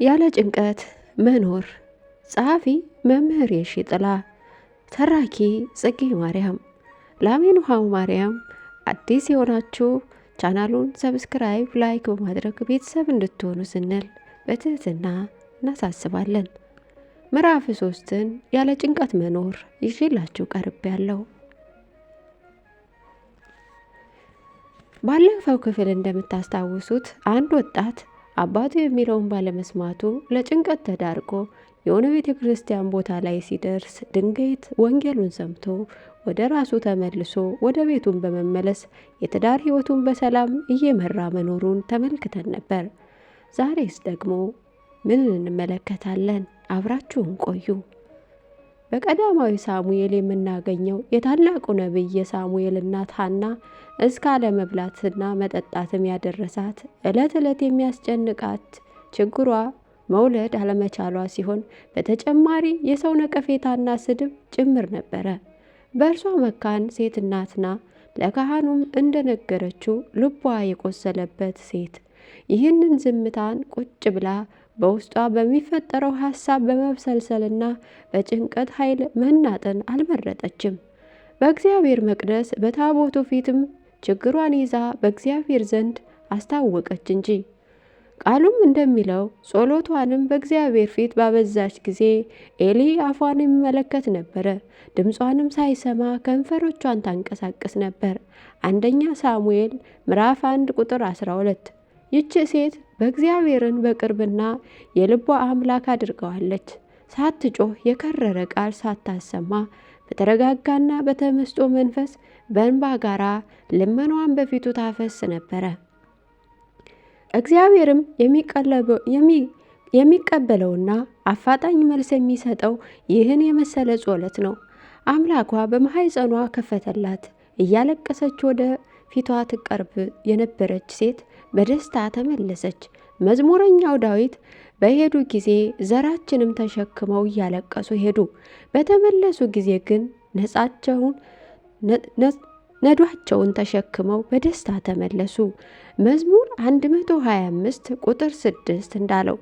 ያለ ጭንቀት መኖር። ጸሐፊ መምህር የሺጥላ፣ ተራኪ ጽጌ ማርያም። ለአሜኑሃው ማርያም አዲስ የሆናችሁ ቻናሉን ሰብስክራይብ፣ ላይክ በማድረግ ቤተሰብ እንድትሆኑ ስንል በትህትና እናሳስባለን። ምዕራፍ 3ን ያለ ጭንቀት መኖር ይዤላችሁ ቀርብ ያለው። ባለፈው ክፍል እንደምታስታውሱት አንድ ወጣት አባቱ የሚለውን ባለመስማቱ ለጭንቀት ተዳርጎ የሆነ ቤተ ክርስቲያን ቦታ ላይ ሲደርስ ድንገት ወንጌሉን ሰምቶ ወደ ራሱ ተመልሶ ወደ ቤቱን በመመለስ የትዳር ሕይወቱን በሰላም እየመራ መኖሩን ተመልክተን ነበር። ዛሬስ ደግሞ ምን እንመለከታለን? አብራችሁን ቆዩ። በቀዳማዊ ሳሙኤል የምናገኘው የታላቁ ነቢይ የሳሙኤል እናት ሐና እስከ አለመብላትና መጠጣትም ያደረሳት ዕለት ዕለት የሚያስጨንቃት ችግሯ መውለድ አለመቻሏ ሲሆን በተጨማሪ የሰው ነቀፌታና ስድብ ጭምር ነበረ። በእርሷ መካን ሴት እናትና ለካህኑም እንደነገረችው ልቧ የቆሰለበት ሴት ይህንን ዝምታን ቁጭ ብላ በውስጧ በሚፈጠረው ሐሳብ በመብሰልሰልና በጭንቀት ኃይል መናጠን አልመረጠችም። በእግዚአብሔር መቅደስ በታቦቱ ፊትም ችግሯን ይዛ በእግዚአብሔር ዘንድ አስታወቀች እንጂ። ቃሉም እንደሚለው ጸሎቷንም በእግዚአብሔር ፊት ባበዛች ጊዜ ኤሊ አፏን የሚመለከት ነበረ፣ ድምጿንም ሳይሰማ ከንፈሮቿን ታንቀሳቅስ ነበር። አንደኛ ሳሙኤል ምዕራፍ 1 ቁጥር 12። ይህች ሴት በእግዚአብሔርን በቅርብና የልቧ አምላክ አድርገዋለች። ሳትጮህ የከረረ ቃል ሳታሰማ በተረጋጋና በተመስጦ መንፈስ በእንባ ጋራ ልመናዋን በፊቱ ታፈስ ነበረ። እግዚአብሔርም የሚቀበለውና አፋጣኝ መልስ የሚሰጠው ይህን የመሰለ ጸሎት ነው። አምላኳ በማኅፀኗ ከፈተላት። እያለቀሰች ወደ ፊቷ ትቀርብ የነበረች ሴት በደስታ ተመለሰች። መዝሙረኛው ዳዊት በሄዱ ጊዜ ዘራችንም ተሸክመው እያለቀሱ ሄዱ፣ በተመለሱ ጊዜ ግን ነዷቸውን ተሸክመው በደስታ ተመለሱ። መዝሙር 125 ቁጥር 6 እንዳለው።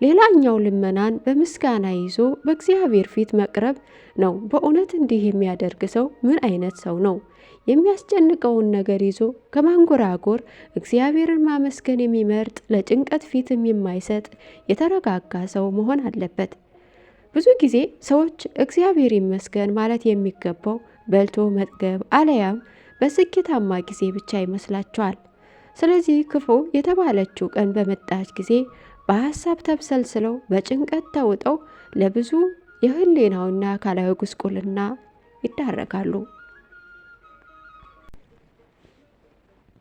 ሌላኛው ልመናን በምስጋና ይዞ በእግዚአብሔር ፊት መቅረብ ነው። በእውነት እንዲህ የሚያደርግ ሰው ምን አይነት ሰው ነው? የሚያስጨንቀውን ነገር ይዞ ከማንጎራጎር እግዚአብሔርን ማመስገን የሚመርጥ፣ ለጭንቀት ፊትም የማይሰጥ የተረጋጋ ሰው መሆን አለበት። ብዙ ጊዜ ሰዎች እግዚአብሔር ይመስገን ማለት የሚገባው በልቶ መጥገብ አለያም በስኬታማ ጊዜ ብቻ ይመስላቸዋል። ስለዚህ ክፉ የተባለችው ቀን በመጣች ጊዜ በሐሳብ ተብሰልስለው በጭንቀት ተውጠው ለብዙ የህሊናውና አካላዊ ጉስቁልና ይዳረጋሉ።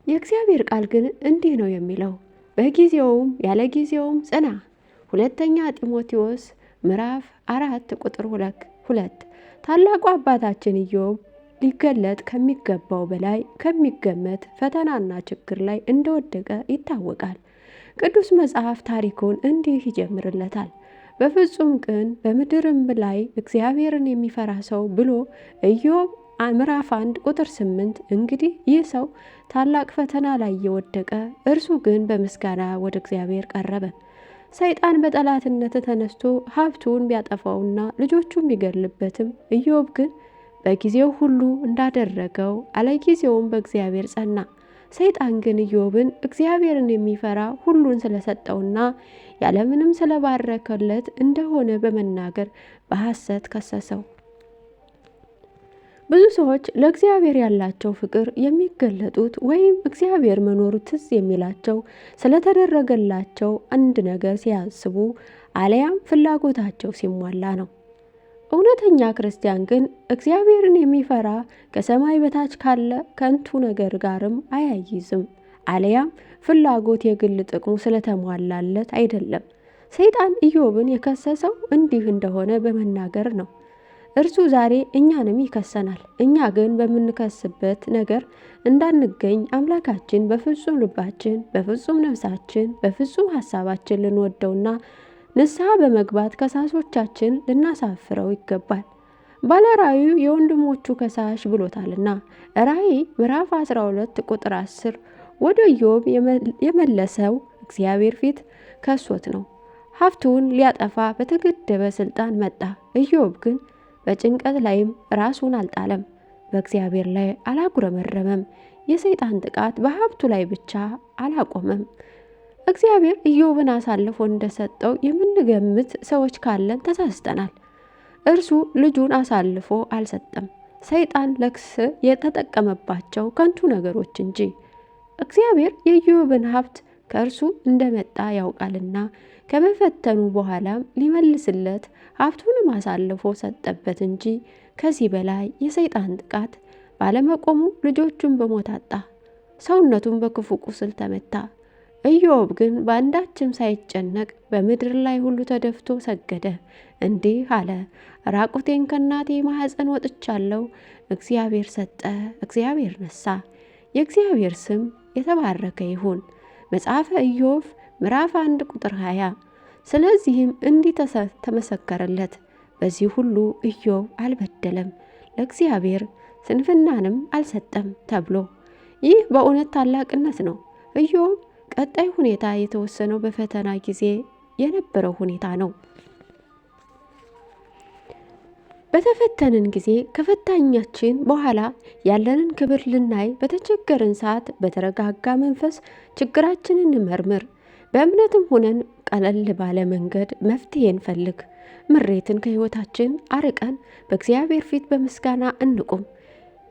የእግዚአብሔር ቃል ግን እንዲህ ነው የሚለው፣ በጊዜውም ያለ ጊዜውም ጽና። ሁለተኛ ጢሞቴዎስ ምዕራፍ 4 ቁጥር 2። ታላቁ አባታችን ኢዮብ ሊገለጥ ከሚገባው በላይ ከሚገመት ፈተናና ችግር ላይ እንደወደቀ ይታወቃል። ቅዱስ መጽሐፍ ታሪኩን እንዲህ ይጀምርለታል። በፍጹም ቅን በምድርም ላይ እግዚአብሔርን የሚፈራ ሰው ብሎ ኢዮብ ምዕራፍ 1 ቁጥር 8። እንግዲህ ይህ ሰው ታላቅ ፈተና ላይ የወደቀ፣ እርሱ ግን በምስጋና ወደ እግዚአብሔር ቀረበ። ሰይጣን በጠላትነት ተነስቶ ሀብቱን ቢያጠፋውና ልጆቹን ቢገድልበትም ኢዮብ ግን በጊዜው ሁሉ እንዳደረገው አለጊዜውም በእግዚአብሔር ጸና። ሰይጣን ግን ኢዮብን እግዚአብሔርን የሚፈራ ሁሉን ስለሰጠውና ያለምንም ስለባረከለት እንደሆነ በመናገር በሐሰት ከሰሰው። ብዙ ሰዎች ለእግዚአብሔር ያላቸው ፍቅር የሚገለጡት ወይም እግዚአብሔር መኖሩ ትዝ የሚላቸው ስለተደረገላቸው አንድ ነገር ሲያስቡ አለያም ፍላጎታቸው ሲሟላ ነው። እውነተኛ ክርስቲያን ግን እግዚአብሔርን የሚፈራ ከሰማይ በታች ካለ ከንቱ ነገር ጋርም አያይዝም፣ አለያም ፍላጎት የግል ጥቅሙ ስለተሟላለት አይደለም። ሰይጣን ኢዮብን የከሰሰው እንዲህ እንደሆነ በመናገር ነው። እርሱ ዛሬ እኛንም ይከሰናል። እኛ ግን በምንከስበት ነገር እንዳንገኝ አምላካችን በፍጹም ልባችን፣ በፍጹም ነፍሳችን፣ በፍጹም ሐሳባችን ልንወደውና ንስሐ በመግባት ከሳሾቻችን ልናሳፍረው ይገባል። ባለራእዩ የወንድሞቹ ከሳሽ ብሎታልና። ራእይ ምዕራፍ 12 ቁጥር 10 ወደ ኢዮብ የመለሰው እግዚአብሔር ፊት ከሶት ነው። ሀብቱን ሊያጠፋ በተገደበ ስልጣን መጣ። ኢዮብ ግን በጭንቀት ላይም ራሱን አልጣለም፣ በእግዚአብሔር ላይ አላጉረመረመም። የሰይጣን ጥቃት በሀብቱ ላይ ብቻ አላቆመም። እግዚአብሔር ኢዮብን አሳልፎ እንደሰጠው የምንገምት ሰዎች ካለን ተሳስተናል። እርሱ ልጁን አሳልፎ አልሰጠም። ሰይጣን ለክስ የተጠቀመባቸው ከንቱ ነገሮች እንጂ። እግዚአብሔር የኢዮብን ሀብት ከእርሱ እንደመጣ ያውቃልና ከመፈተኑ በኋላም ሊመልስለት ሀብቱንም አሳልፎ ሰጠበት እንጂ ከዚህ በላይ የሰይጣን ጥቃት ባለመቆሙ ልጆቹን በሞት አጣ፣ ሰውነቱን በክፉ ቁስል ተመታ። ኢዮብ ግን በአንዳችም ሳይጨነቅ በምድር ላይ ሁሉ ተደፍቶ ሰገደ፣ እንዲህ አለ፣ ራቁቴን ከእናቴ ማኅፀን ወጥቻለሁ። እግዚአብሔር ሰጠ፣ እግዚአብሔር ነሳ፣ የእግዚአብሔር ስም የተባረከ ይሁን። መጽሐፈ ኢዮብ ምዕራፍ 1 ቁጥር 20። ስለዚህም እንዲህ ተመሰከረለት፣ በዚህ ሁሉ ኢዮብ አልበደለም፣ ለእግዚአብሔር ስንፍናንም አልሰጠም ተብሎ። ይህ በእውነት ታላቅነት ነው። ኢዮብ ቀጣይ ሁኔታ የተወሰነው በፈተና ጊዜ የነበረው ሁኔታ ነው። በተፈተንን ጊዜ ከፈታኛችን በኋላ ያለንን ክብር ልናይ፣ በተቸገርን ሰዓት በተረጋጋ መንፈስ ችግራችንን እንመርምር። በእምነትም ሆነን ቀለል ባለ መንገድ መፍትሄ እንፈልግ። ምሬትን ከሕይወታችን አርቀን በእግዚአብሔር ፊት በምስጋና እንቁም።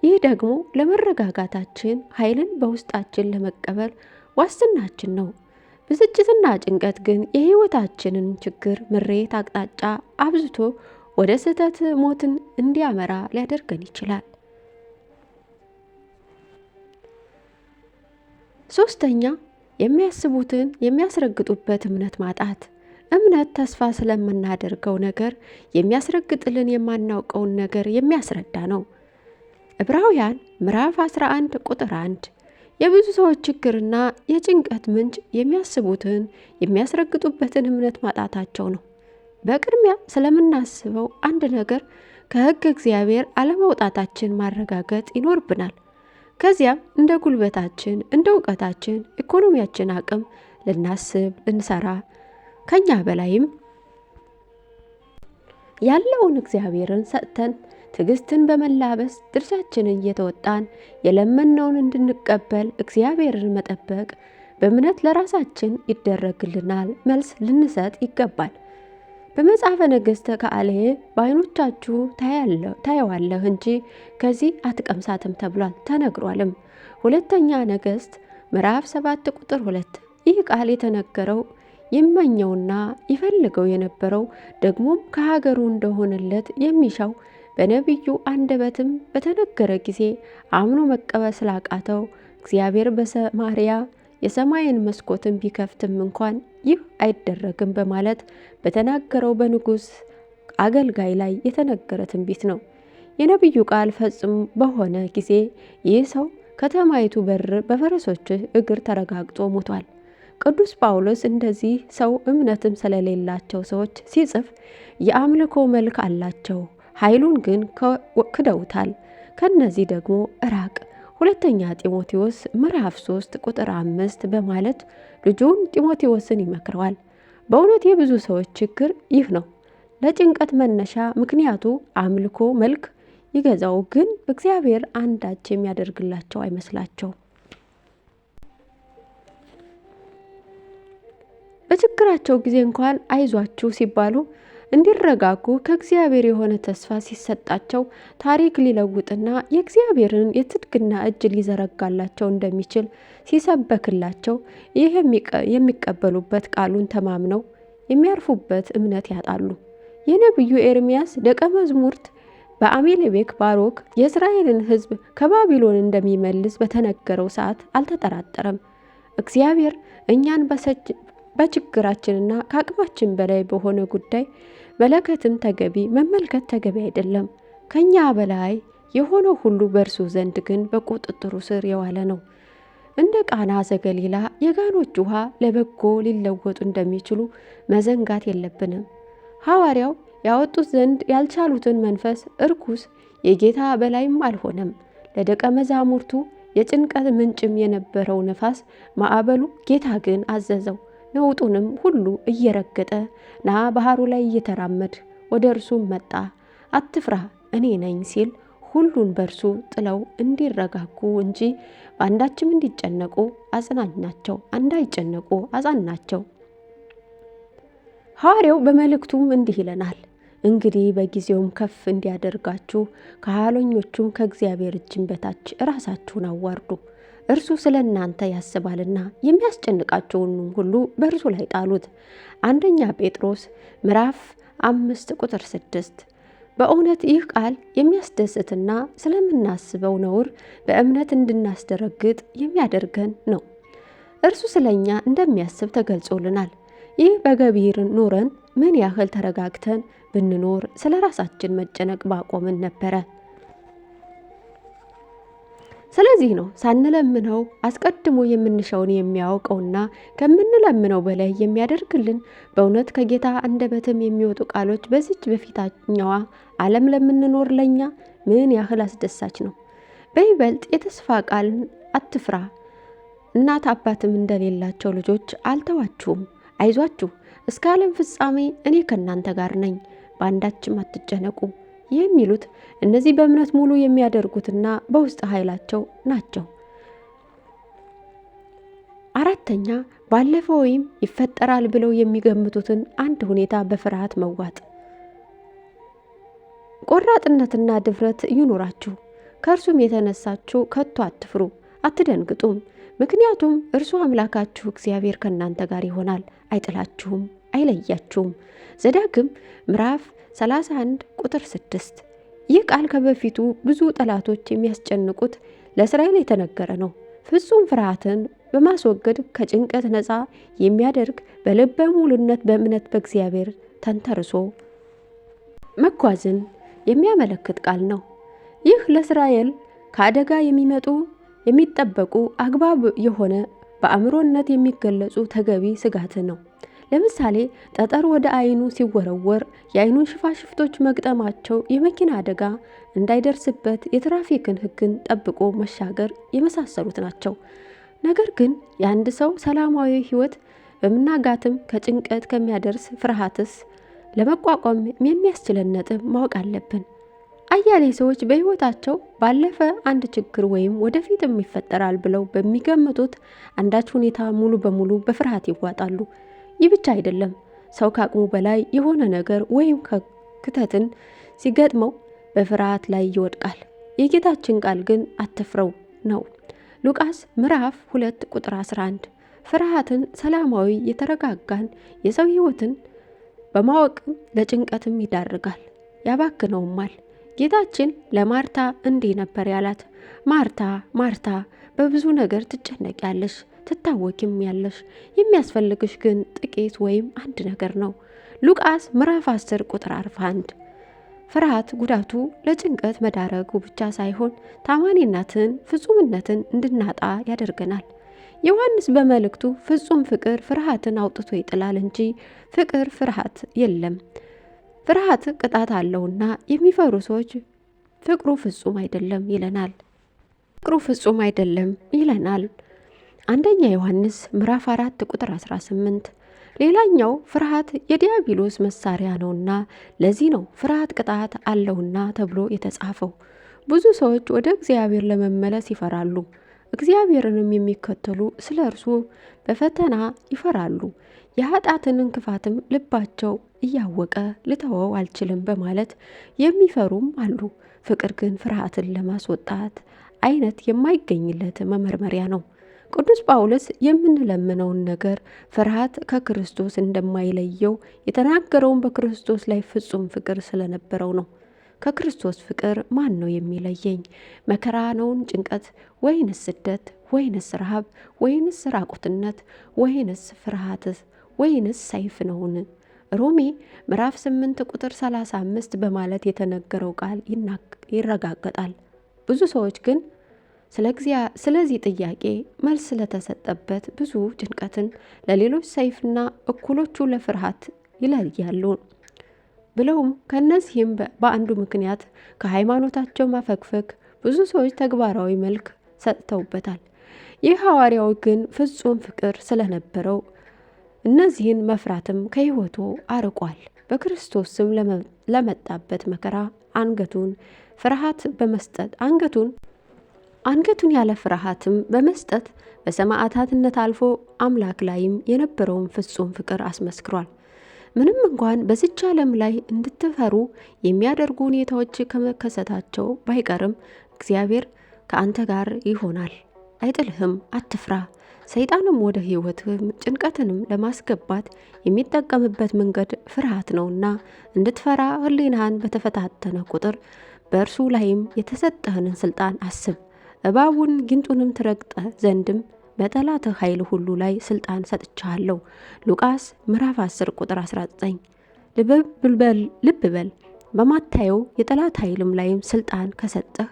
ይህ ደግሞ ለመረጋጋታችን፣ ኃይልን በውስጣችን ለመቀበል ዋስትናችን ነው። ብስጭትና ጭንቀት ግን የሕይወታችንን ችግር ምሬት አቅጣጫ አብዝቶ ወደ ስህተት ሞትን እንዲያመራ ሊያደርገን ይችላል። ሶስተኛ፣ የሚያስቡትን የሚያስረግጡበት እምነት ማጣት። እምነት ተስፋ ስለምናደርገው ነገር የሚያስረግጥልን የማናውቀውን ነገር የሚያስረዳ ነው። ዕብራውያን ምዕራፍ 11 ቁጥር 1። የብዙ ሰዎች ችግርና የጭንቀት ምንጭ የሚያስቡትን የሚያስረግጡበትን እምነት ማጣታቸው ነው። በቅድሚያ ስለምናስበው አንድ ነገር ከሕግ እግዚአብሔር አለመውጣታችን ማረጋገጥ ይኖርብናል። ከዚያም እንደ ጉልበታችን፣ እንደ እውቀታችን፣ ኢኮኖሚያችን አቅም ልናስብ፣ ልንሰራ ከኛ በላይም ያለውን እግዚአብሔርን ሰጥተን ትዕግስትን በመላበስ ድርሻችንን እየተወጣን የለመነውን እንድንቀበል እግዚአብሔርን መጠበቅ በእምነት ለራሳችን ይደረግልናል መልስ ልንሰጥ ይገባል። በመጽሐፈ ነገሥት ካልዕ በዓይኖቻችሁ ታየዋለህ እንጂ ከዚህ አትቀምሳትም ተብሏል ተነግሯልም። ሁለተኛ ነገሥት ምዕራፍ 7 ቁጥር 2። ይህ ቃል የተነገረው ይመኘውና ይፈልገው የነበረው ደግሞም ከሀገሩ እንደሆነለት የሚሻው በነቢዩ አንደበትም በተነገረ ጊዜ አምኖ መቀበል ስላቃተው እግዚአብሔር በሰማርያ የሰማይን መስኮትን ቢከፍትም እንኳን ይህ አይደረግም በማለት በተናገረው በንጉሥ አገልጋይ ላይ የተነገረ ትንቢት ነው። የነቢዩ ቃል ፈጽሞ በሆነ ጊዜ ይህ ሰው ከተማይቱ በር በፈረሶች እግር ተረጋግጦ ሞቷል። ቅዱስ ጳውሎስ እንደዚህ ሰው እምነትም ስለሌላቸው ሰዎች ሲጽፍ የአምልኮ መልክ አላቸው፣ ኃይሉን ግን ክደውታል፣ ከነዚህ ደግሞ ራቅ። ሁለተኛ ጢሞቴዎስ ምዕራፍ 3 ቁጥር 5 በማለት ልጁን ጢሞቴዎስን ይመክረዋል። በእውነት የብዙ ሰዎች ችግር ይህ ነው። ለጭንቀት መነሻ ምክንያቱ አምልኮ መልክ ይገዛው፣ ግን እግዚአብሔር አንዳች የሚያደርግላቸው አይመስላቸው። በችግራቸው ጊዜ እንኳን አይዟችሁ ሲባሉ እንዲረጋጉ ከእግዚአብሔር የሆነ ተስፋ ሲሰጣቸው ታሪክ ሊለውጥና የእግዚአብሔርን የትድግና እጅ ሊዘረጋላቸው እንደሚችል ሲሰበክላቸው ይህ የሚቀበሉበት ቃሉን ተማምነው የሚያርፉበት እምነት ያጣሉ። የነቢዩ ኤርምያስ ደቀ መዝሙርት በአሜሌክ ባሮክ የእስራኤልን ሕዝብ ከባቢሎን እንደሚመልስ በተነገረው ሰዓት አልተጠራጠረም። እግዚአብሔር እኛን በችግራችንና ከአቅማችን በላይ በሆነ ጉዳይ መለከትም ተገቢ መመልከት ተገቢ አይደለም። ከኛ በላይ የሆነው ሁሉ በእርሱ ዘንድ ግን በቁጥጥሩ ስር የዋለ ነው። እንደ ቃና ዘገሊላ የጋኖች ውሃ ለበጎ ሊለወጡ እንደሚችሉ መዘንጋት የለብንም። ሐዋርያው ያወጡት ዘንድ ያልቻሉትን መንፈስ እርኩስ የጌታ በላይም አልሆነም። ለደቀ መዛሙርቱ የጭንቀት ምንጭም የነበረው ነፋስ ማዕበሉ ጌታ ግን አዘዘው። ነውጡንም ሁሉ እየረገጠ ና ባህሩ ላይ እየተራመድ ወደ እርሱ መጣ። አትፍራ እኔ ነኝ ሲል ሁሉን በእርሱ ጥለው እንዲረጋጉ እንጂ በአንዳችም እንዲጨነቁ እንዳይጨነቁ አጽናናቸው። ሐዋርያው በመልእክቱም እንዲህ ይለናል፣ እንግዲህ በጊዜውም ከፍ እንዲያደርጋችሁ ከኋለኞቹም ከእግዚአብሔር እጅን በታች ራሳችሁን አዋርዱ። እርሱ ስለ እናንተ ያስባልና የሚያስጨንቃችሁን ሁሉ በእርሱ ላይ ጣሉት። አንደኛ ጴጥሮስ ምዕራፍ 5 ቁጥር 6። በእውነት ይህ ቃል የሚያስደስትና ስለምናስበው ነውር በእምነት እንድናስደረግጥ የሚያደርገን ነው። እርሱ ስለኛ እንደሚያስብ ተገልጾልናል። ይህ በገቢር ኖረን ምን ያህል ተረጋግተን ብንኖር ስለ ራሳችን መጨነቅ ባቆምን ነበረ። ስለዚህ ነው ሳንለምነው አስቀድሞ የምንሻውን የሚያውቀውና ከምንለምነው በላይ የሚያደርግልን በእውነት ከጌታ አንደበትም የሚወጡ ቃሎች በዚች በፊተኛዋ ዓለም ለምንኖር ለኛ ምን ያህል አስደሳች ነው። በይበልጥ የተስፋ ቃልን አትፍራ፣ እናት አባትም እንደሌላቸው ልጆች አልተዋችሁም፣ አይዟችሁ፣ እስከ ዓለም ፍጻሜ እኔ ከእናንተ ጋር ነኝ፣ በአንዳችም አትጨነቁ የሚሉት እነዚህ በእምነት ሙሉ የሚያደርጉትና በውስጥ ኃይላቸው ናቸው። አራተኛ፣ ባለፈው ወይም ይፈጠራል ብለው የሚገምቱትን አንድ ሁኔታ በፍርሃት መዋጥ። ቆራጥነትና ድፍረት ይኑራችሁ፣ ከእርሱም የተነሳችሁ ከቶ አትፍሩ፣ አትደንግጡም። ምክንያቱም እርሱ አምላካችሁ እግዚአብሔር ከእናንተ ጋር ይሆናል፣ አይጥላችሁም፣ አይለያችሁም። ዘዳግም ምዕራፍ 31 ቁጥር 6። ይህ ቃል ከበፊቱ ብዙ ጠላቶች የሚያስጨንቁት ለእስራኤል የተነገረ ነው። ፍጹም ፍርሃትን በማስወገድ ከጭንቀት ነፃ የሚያደርግ በልበ ሙሉነት በእምነት በእግዚአብሔር ተንተርሶ መጓዝን የሚያመለክት ቃል ነው። ይህ ለእስራኤል ከአደጋ የሚጠበቁ አግባብ የሆነ በአእምሮነት የሚገለጹ ተገቢ ስጋት ነው። ለምሳሌ ጠጠር ወደ አይኑ ሲወረወር የአይኑን ሽፋሽፍቶች መግጠማቸው የመኪና አደጋ እንዳይደርስበት የትራፊክን ሕግን ጠብቆ መሻገር የመሳሰሉት ናቸው። ነገር ግን የአንድ ሰው ሰላማዊ ሕይወት በመናጋትም ከጭንቀት ከሚያደርስ ፍርሃትስ ለመቋቋም የሚያስችለን ነጥብ ማወቅ አለብን። አያሌ ሰዎች በሕይወታቸው ባለፈ አንድ ችግር ወይም ወደፊትም ይፈጠራል ብለው በሚገምቱት አንዳች ሁኔታ ሙሉ በሙሉ በፍርሃት ይዋጣሉ። ይህ ብቻ አይደለም። ሰው ከአቅሙ በላይ የሆነ ነገር ወይም ክስተትን ሲገጥመው በፍርሃት ላይ ይወድቃል። የጌታችን ቃል ግን አትፍረው ነው። ሉቃስ ምዕራፍ 2 ቁጥር 11። ፍርሃትን ሰላማዊ የተረጋጋን የሰው ሕይወትን በማወቅም ለጭንቀትም ይዳርጋል፣ ያባክነውማል። ጌታችን ለማርታ እንዲህ ነበር ያላት፣ ማርታ ማርታ በብዙ ነገር ትጨነቂያለሽ፣ ትታወቂም ያለሽ፣ የሚያስፈልግሽ ግን ጥቂት ወይም አንድ ነገር ነው። ሉቃስ ምዕራፍ 10 ቁጥር 41። ፍርሃት ጉዳቱ ለጭንቀት መዳረጉ ብቻ ሳይሆን ታማኒነትን፣ ፍጹምነትን እንድናጣ ያደርገናል። ዮሐንስ በመልእክቱ ፍጹም ፍቅር ፍርሃትን አውጥቶ ይጥላል እንጂ ፍቅር ፍርሃት የለም። ፍርሃት ቅጣት አለውና የሚፈሩ ሰዎች ፍቅሩ ፍጹም አይደለም ይለናል። አንደኛ ዮሐንስ ምዕራፍ 4 ቁጥር 18። ሌላኛው ፍርሃት የዲያብሎስ መሳሪያ ነውና ለዚህ ነው ፍርሃት ቅጣት አለውና ተብሎ የተጻፈው። ብዙ ሰዎች ወደ እግዚአብሔር ለመመለስ ይፈራሉ። እግዚአብሔርንም የሚከተሉ ስለ እርሱ በፈተና ይፈራሉ። የኃጢአትን እንክፋትም ልባቸው እያወቀ ልተወው አልችልም በማለት የሚፈሩም አሉ። ፍቅር ግን ፍርሃትን ለማስወጣት አይነት የማይገኝለት መመርመሪያ ነው። ቅዱስ ጳውሎስ የምንለምነውን ነገር ፍርሃት ከክርስቶስ እንደማይለየው የተናገረውን በክርስቶስ ላይ ፍጹም ፍቅር ስለነበረው ነው። ከክርስቶስ ፍቅር ማን ነው የሚለየኝ? መከራ ነውን? ጭንቀት ወይንስ ስደት ወይንስ ረሃብ ወይንስ ራቁትነት ወይንስ ፍርሃትስ ወይንስ ሰይፍ ነውን? ሮሜ ምዕራፍ 8 ቁጥር 35 በማለት የተነገረው ቃል ይረጋገጣል። ብዙ ሰዎች ግን ስለዚህ ጥያቄ መልስ ስለተሰጠበት ብዙ ጭንቀትን ለሌሎች ሰይፍና እኩሎቹ ለፍርሃት ይለያሉ ብለውም ከነዚህም በአንዱ ምክንያት ከሃይማኖታቸው ማፈግፈግ ብዙ ሰዎች ተግባራዊ መልክ ሰጥተውበታል። ይህ ሐዋርያው ግን ፍጹም ፍቅር ስለነበረው እነዚህን መፍራትም ከሕይወቱ አርቋል። በክርስቶስ ስም ለመጣበት መከራ አንገቱን ያለ ፍርሃትም በመስጠት በሰማዕታትነት አልፎ አምላክ ላይም የነበረውን ፍጹም ፍቅር አስመስክሯል። ምንም እንኳን በዚች ዓለም ላይ እንድትፈሩ የሚያደርጉ ሁኔታዎች ከመከሰታቸው ባይቀርም እግዚአብሔር ከአንተ ጋር ይሆናል፣ አይጥልህም፣ አትፍራ። ሰይጣንም ወደ ሕይወትህም ጭንቀትንም ለማስገባት የሚጠቀምበት መንገድ ፍርሃት ነውና እንድትፈራ ሕሊናህን በተፈታተነ ቁጥር በእርሱ ላይም የተሰጠህንን ስልጣን አስብ። እባቡን ጊንጡንም ትረግጠ ዘንድም በጠላትህ ኃይል ሁሉ ላይ ስልጣን ሰጥቻለሁ። ሉቃስ ምዕራፍ 10 ቁጥር 19። ልብ በል በማታየው የጠላት ኃይልም ላይም ስልጣን ከሰጠህ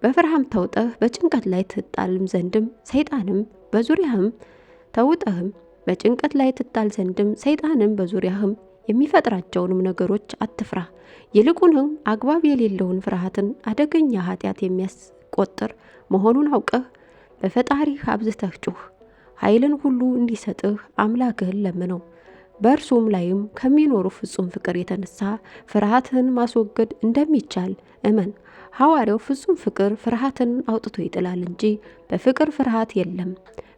በፍርሃም ተውጠህ በጭንቀት ላይ ትጣልም ዘንድም ሰይጣንም በዙሪያህም ተውጠህም በጭንቀት ላይ ትጣል ዘንድም ሰይጣንም በዙሪያህም የሚፈጥራቸውንም ነገሮች አትፍራ። ይልቁንም አግባብ የሌለውን ፍርሃትን አደገኛ ኃጢአት የሚያስቆጥር መሆኑን አውቀህ በፈጣሪህ አብዝተህ ጩህ። ኃይልን ሁሉ እንዲሰጥህ አምላክህን ለምነው። በእርሱም ላይም ከሚኖሩ ፍጹም ፍቅር የተነሳ ፍርሃትህን ማስወገድ እንደሚቻል እመን። ሐዋርያው ፍጹም ፍቅር ፍርሃትን አውጥቶ ይጥላል እንጂ በፍቅር ፍርሃት የለም።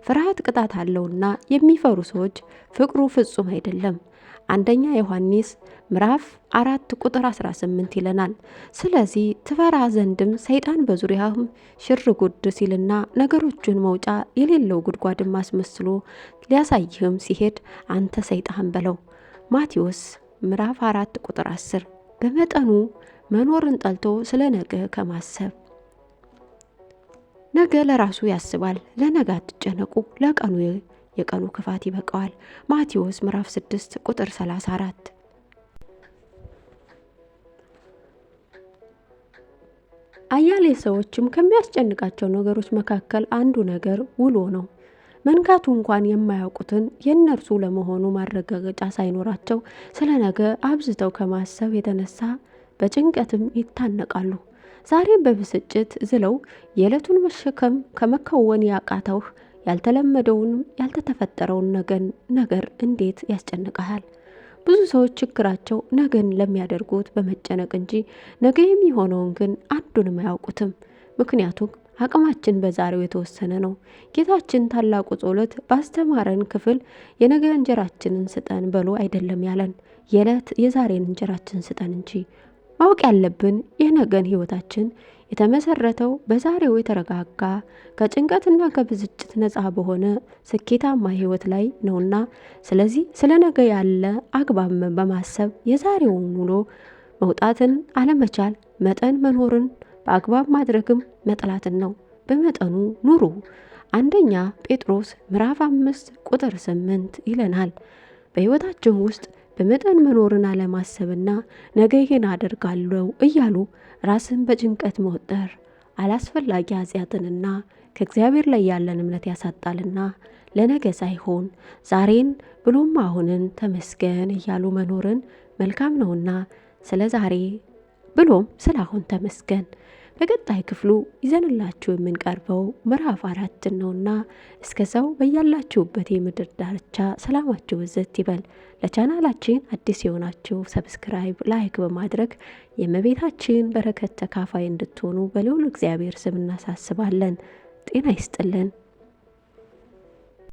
ፍርሃት ቅጣት አለውና የሚፈሩ ሰዎች ፍቅሩ ፍጹም አይደለም። አንደኛ ዮሐንስ ምዕራፍ 4 ቁጥር 18 ይለናል። ስለዚህ ትፈራ ዘንድም ሰይጣን በዙሪያህም ሽር ጉድ ሲልና ነገሮችን መውጫ የሌለው ጉድጓድም አስመስሎ ሊያሳይህም ሲሄድ አንተ ሰይጣን በለው። ማቴዎስ ምዕራፍ 4 ቁጥር 10። በመጠኑ መኖርን ጠልቶ ስለ ነገ ከማሰብ ነገ ለራሱ ያስባል። ለነገ አትጨነቁ፣ ለቀኑ የቀኑ ክፋት ይበቃዋል። ማቴዎስ ምዕራፍ 6 ቁጥር 34። አያሌ ሰዎችም ከሚያስጨንቃቸው ነገሮች መካከል አንዱ ነገር ውሎ ነው። መንጋቱ እንኳን የማያውቁትን የእነርሱ ለመሆኑ ማረጋገጫ ሳይኖራቸው ስለ ነገ አብዝተው ከማሰብ የተነሳ በጭንቀትም ይታነቃሉ። ዛሬም በብስጭት ዝለው የዕለቱን መሸከም ከመከወን ያቃተው ያልተለመደውንም ያልተፈጠረውን ነገር እንዴት ያስጨንቀሃል? ብዙ ሰዎች ችግራቸው ነገን ለሚያደርጉት በመጨነቅ እንጂ ነገ የሚሆነውን ግን አንዱንም አያውቁትም። ምክንያቱም አቅማችን በዛሬው የተወሰነ ነው። ጌታችን ታላቁ ጸሎት ባስተማረን ክፍል የነገ እንጀራችንን ስጠን በሎ አይደለም ያለን፣ የዛሬን እንጀራችን ስጠን እንጂ። ማወቅ ያለብን የነገን ሕይወታችን የተመሰረተው በዛሬው የተረጋጋ ከጭንቀትና ከብስጭት ነፃ በሆነ ስኬታማ ሕይወት ላይ ነውና፣ ስለዚህ ስለ ነገ ያለ አግባብ በማሰብ የዛሬውን ውሎ መውጣትን አለመቻል መጠን መኖርን በአግባብ ማድረግም መጥላትን ነው። በመጠኑ ኑሩ። አንደኛ ጴጥሮስ ምዕራፍ 5 ቁጥር 8 ይለናል። በሕይወታችን ውስጥ በመጠን መኖርን አለማሰብና ነገ ይሄን አደርጋለሁ እያሉ ራስን በጭንቀት መወጠር አላስፈላጊ ኃጢአትንና ከእግዚአብሔር ላይ ያለን እምነት ያሳጣልና ለነገ ሳይሆን ዛሬን ብሎም አሁንን ተመስገን እያሉ መኖርን መልካም ነውና ስለ ዛሬ ብሎም ስለ አሁን ተመስገን። በቀጣይ ክፍሉ ይዘንላችሁ የምንቀርበው ምዕራፍ 4 ነውና እስከዛው በያላችሁበት የምድር ዳርቻ ሰላማችሁ ብዝት ይበል። ለቻናላችን አዲስ የሆናችሁ ሰብስክራይብ፣ ላይክ በማድረግ የእመቤታችን በረከት ተካፋይ እንድትሆኑ በልዑል እግዚአብሔር ስም እናሳስባለን። ጤና ይስጥልን።